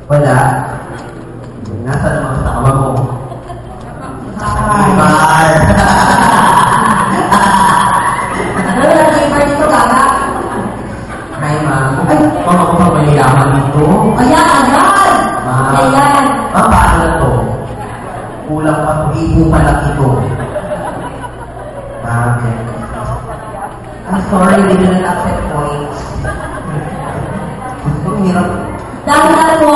Wala. Nasa naman sa kasama mo? Ay. Ano yung gamer dito, Gaga? Hi, ma'am. Ay, mga ko pa mayayaman dito. Ayan, ayan! Ayan. Paano na to? Kulang pa ito. Ibo pa lang ito. I'm sorry, we didn't accept points. Gusto hirap. Dahil ako,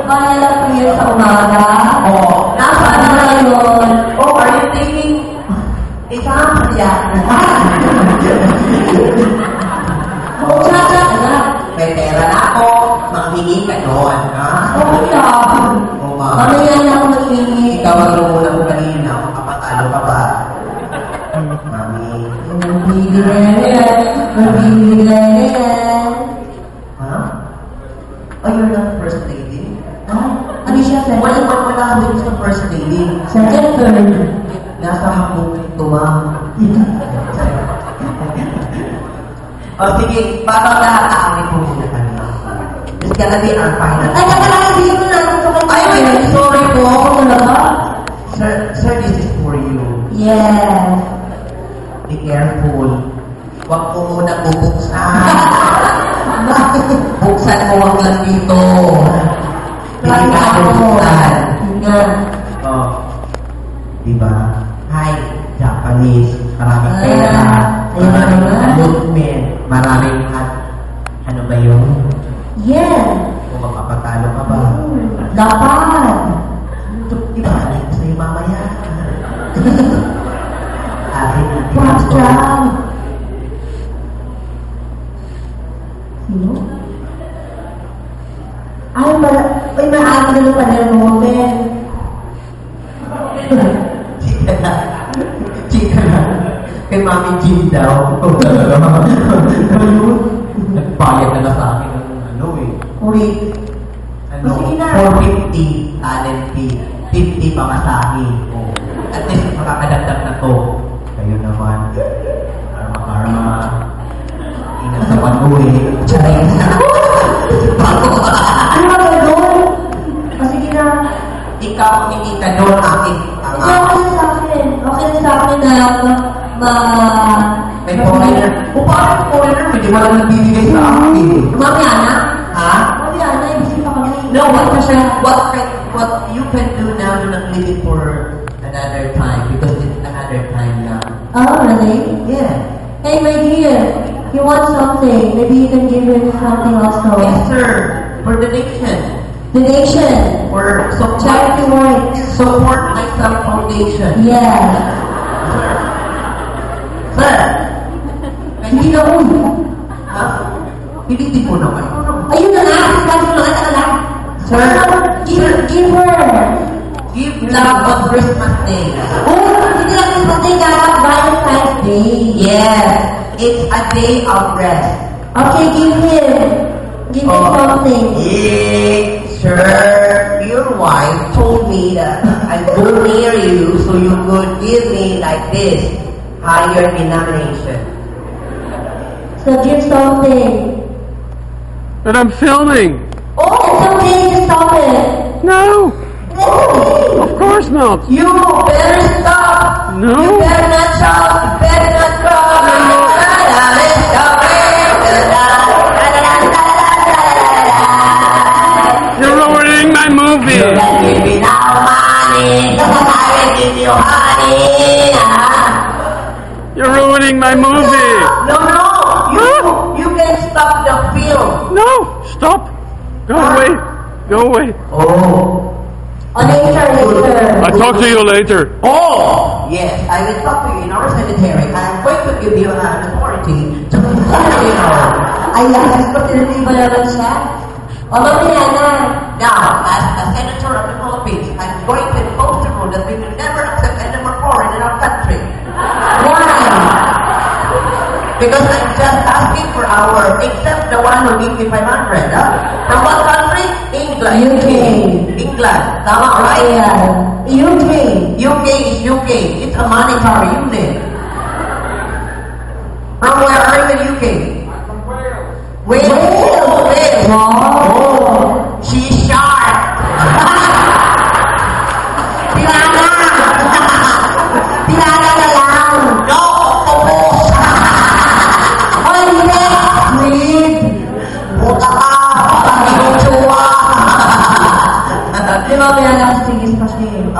kaya lang clear sa umaga. Oo. Nasaan na yun? Oh, are you thinking? Exam? Yeah. Oo, tsaka na. May pera na ako. Manghingi ka doon, ha? Oo, yan. Oo, ma'am. Mamaya na ako mag-ingi. Ikaw ang lumulang ko kanina. Kapatalo ka ba? Mami. Magbibigay. Ha? Oh, you're not first lady? Ano siya, sir? Wala ako sa first lady. Second, third. Nasa hapong ito, ma'am. O, sige. Parang lahat aamit po muna kanina. It's gonna be our final. Ay, nakalagay dito na. Ay, sorry po. Ano na ba? Sir, this is for you. Yes. Be careful. Huwag ko muna bubuksan. Buksan mo wag lang dito. Hindi ka bubuksan. Oh. Diba? Hi, Japanese. Maraming pera. Maraming movement. Maraming ano ba yun? Yes. Kung magpapatalo ka ba? Dapat. Ibalik ko sa'yo mamaya. Pastra. Sino? Ay, may maagano pa ng moment. Chika na. Kay Mami Jim daw. Nagbayad na sa akin ng ano eh. Uri. Ano? 450 talent fee. 50 pamasahe. Oh. At least makakadagdag na to. Kayo naman. Karma. Ingat sa pag-uwi. Charay na. Ano ba doon? Kasi na. Ikaw ang hindi ka doon akin. Okay na sa akin. Okay na sa akin na May foreigner. O parang foreigner, hindi mo lang nagbibigay sa akin. Mamaya na? Ha? Mamaya na, ibig pa kami. No, what you can do now, do not leave it for another time because it's another time now. Oh, really? Yeah. Hey, my dear, you want something? Maybe you can give him something also. Yes, sir. For the nation. The nation. For Charity work. support myself foundation. Yes. Sir. Hindi na ulo. Ha? Hindi po naman. Ayun na nga. Kasi na nga lang. Sir. Give her. Give love on Christmas Day. Oh, hindi lang yung pati garap Valentine's Day. Yes. It's a day of rest. Okay, give him. Give him something. Yeah, sir. Your wife told me that I go near you so you could give me like this, higher denomination. So give something. But I'm filming. Oh, it's okay. Just stop it. No, Oh, of course not. You better stop. No. You better not shout. You better not cry. You're ruining my movie. You can give me now money. I will give you honey. You're ruining my movie. No. You can stop the film. No, stop. Go away. Go away. Oh. later. I'll talk to you later. Oh, yes, I will talk to you in our cemetery. I'm going to give you an authority to continue. Ayan, pagkakalitin ba naman siya? O, mamaya na. Now, as a senator of the Philippines, I'm going to impose the rule that we will never accept any more foreign in our country. Why? Because I'm just asking for our, except the one who gave me 500. Huh? From what country? England. UK. England. Tama, right? Ayan. UK. UK is UK. It's a monetary unit. From where are you in UK? From Wales. Wales. Wow. Oh, she's sharp.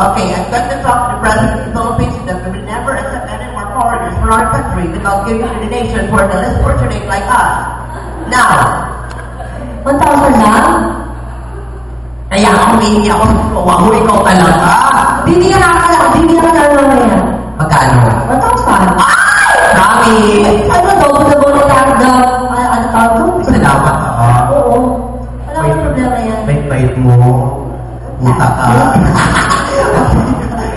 Okay, I'm going to talk to the President of the Philippines that we will never accept any more foreigners for our country without giving the donation for the less fortunate like us. Now, 1,000 lang? kaya humingi ako sa tuwa mo, ikaw talaga. Bibigyan ka na mamaya. Magkano? 1,000. Ay! Dami! Ano to? Double na tawag na, ano tawag to? Salamat ako. Oo. Wala akong problema yan. Bait mo. Buta ka.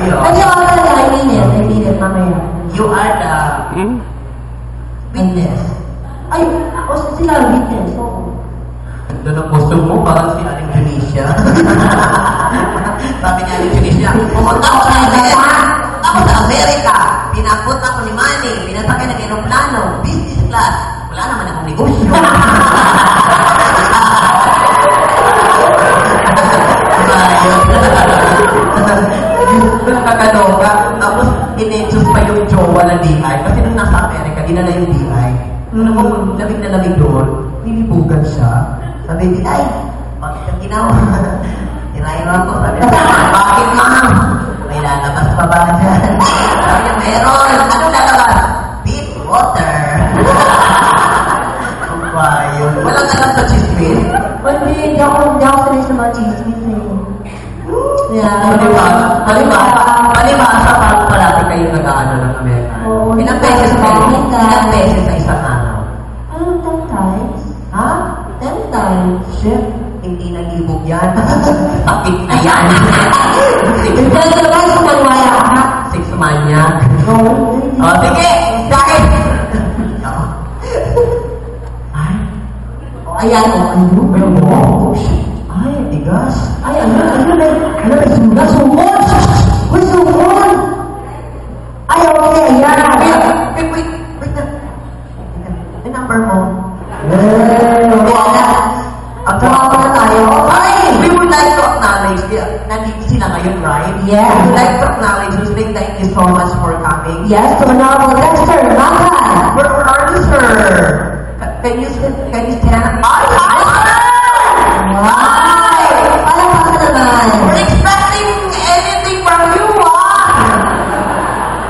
At saka talaga, I mean it, mamaya. You are the witness. Ay, sila ang witness, oo. Doon ang gusto mo, parang si Aling Tunisia. Sabi niya Aling Tunisia, pumunta ako sa Amerika. Ako sa Amerika. Pinapunta ko ni Manny. Pinasakay ng aeroplano. Business class. Wala naman akong negosyo. Nakakaloka. Tapos, in-enjoy pa yung jowa na DI. Kasi nung nasa Amerika, dinala yung DI. Nung ako, lamig na lamig doon, nilibugan siya. Sabi ni ay, bakit ang ginawa? Tinayaran ko. Sabi niya, bakit ma'am? May lalabas pa ba dyan? Sabi niya, meron. Anong lalabas? Beef water. Ang bayo. Walang alam sa chismis. Hindi ako sanay sa mga chismis eh. Yeah. Palibasa parang parati kayo nag-ano ng Amerika. Ilang beses sa isang araw? 10 times? Ha? 10 times. Shit, hindi nag-ibog yan. Sakit na yan. Pwede naman sa manwaya ka. 6 manyak. No. O, sige! Sakit! Ay? O, ayan o. Ano? Ano mo? Oh, shit. Ay, tigas. Ay, may sugat. Sumon! Uy, sumon! Ay, okay, ayan. Wait. May number mo? Ang trabaho na tayo. Ay! We would like to acknowledge, nandito sila ngayon, right? Yes. We would like to acknowledge you, say thank you so much for coming. Yes, to Honorable Dexter, Maka. Where are you, sir? Can you stand? Ay! Ay! Parang baka naman. We're expecting anything from you,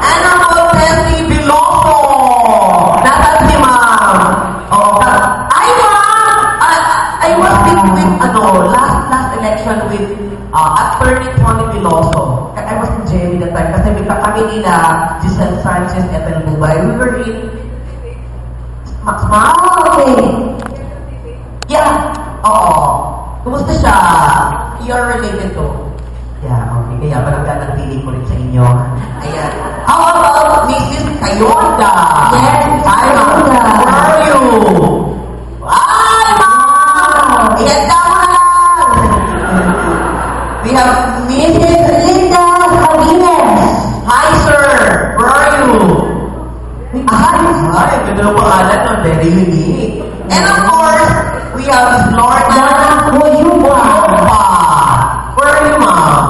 Ana Montesi Biloso. Nasaan si ma'am? Oh, ay, ma'am! I was with last election with Attorney Tony Biloso. I was in jail that time kasi may kami nila Giselle Sanchez at El Bubay. We were in Maxma. Okay. Yeah. Oo. Kumusta siya? You're related to? Yeah, okay. Kaya parang ganang feeling ko rin sa inyo. Ayan. How about Mrs. Kayonda? Yes, Hi, ma'am. Kayonda. Where are you? Ay, ma'am! Ihanda mo na lang! We have Mrs. Linda Cavines. Hi, sir! Where are you? Hi, ganda ng pangalan, no? Very unique. And of course, we have Miss Lorna Coyuba. Where are you, ma'am?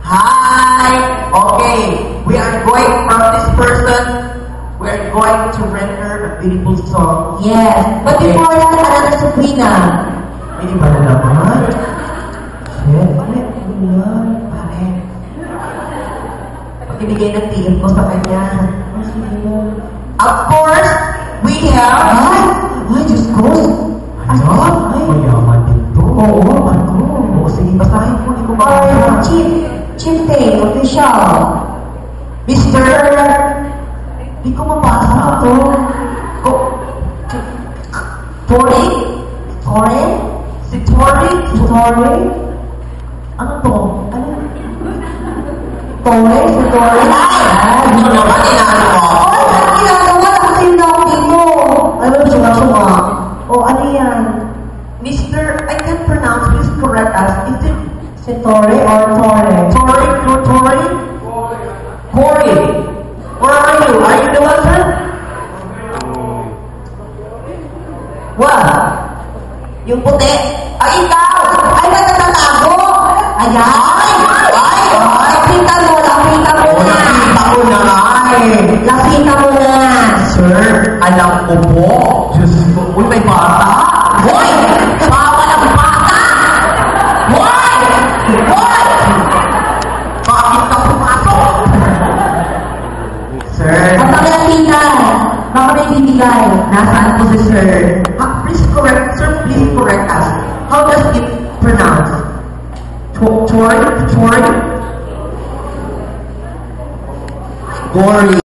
Hi! Okay, we are going from this person, we are going to rent her a beautiful song. Yes. But before that, another Sabrina. Hindi ba na naman? Shit, bakit? Bakit? Pag-ibigay ng TM ko sa kanya. Of course, we have... Ay, Diyos ko. Ano? Mayaman dito. Oo, ano? Oo, sige, basahin ko. Hindi ko ba? Chief Tay, official. Mr. Hindi ko mapasa ito. Tori? Tori? Si Tori? Tori? Ano to? Ano? Tori? Si Tori? Ano naman inaano mo? Ano ginagawa? Kasi yung nakunin mo. Ano, sunga-sunga. O, ano yan? Mr. I can't pronounce this correct as, is it Si Tori or Tori? Tori? Corey. Where are you? Are you the one, sir? What? Yung puti? Ay, ikaw! Ay, nagtatago! Ayan! Nakita mo na! Nakita ko na nga eh! Nakita mo na! Sir, alam ko po. Diyos ko. Uy, may bata! Hoy! Bawal ang bata! Hoy! this is her. Please correct, sir, please correct us. How does it pronounce? Choi? Gory.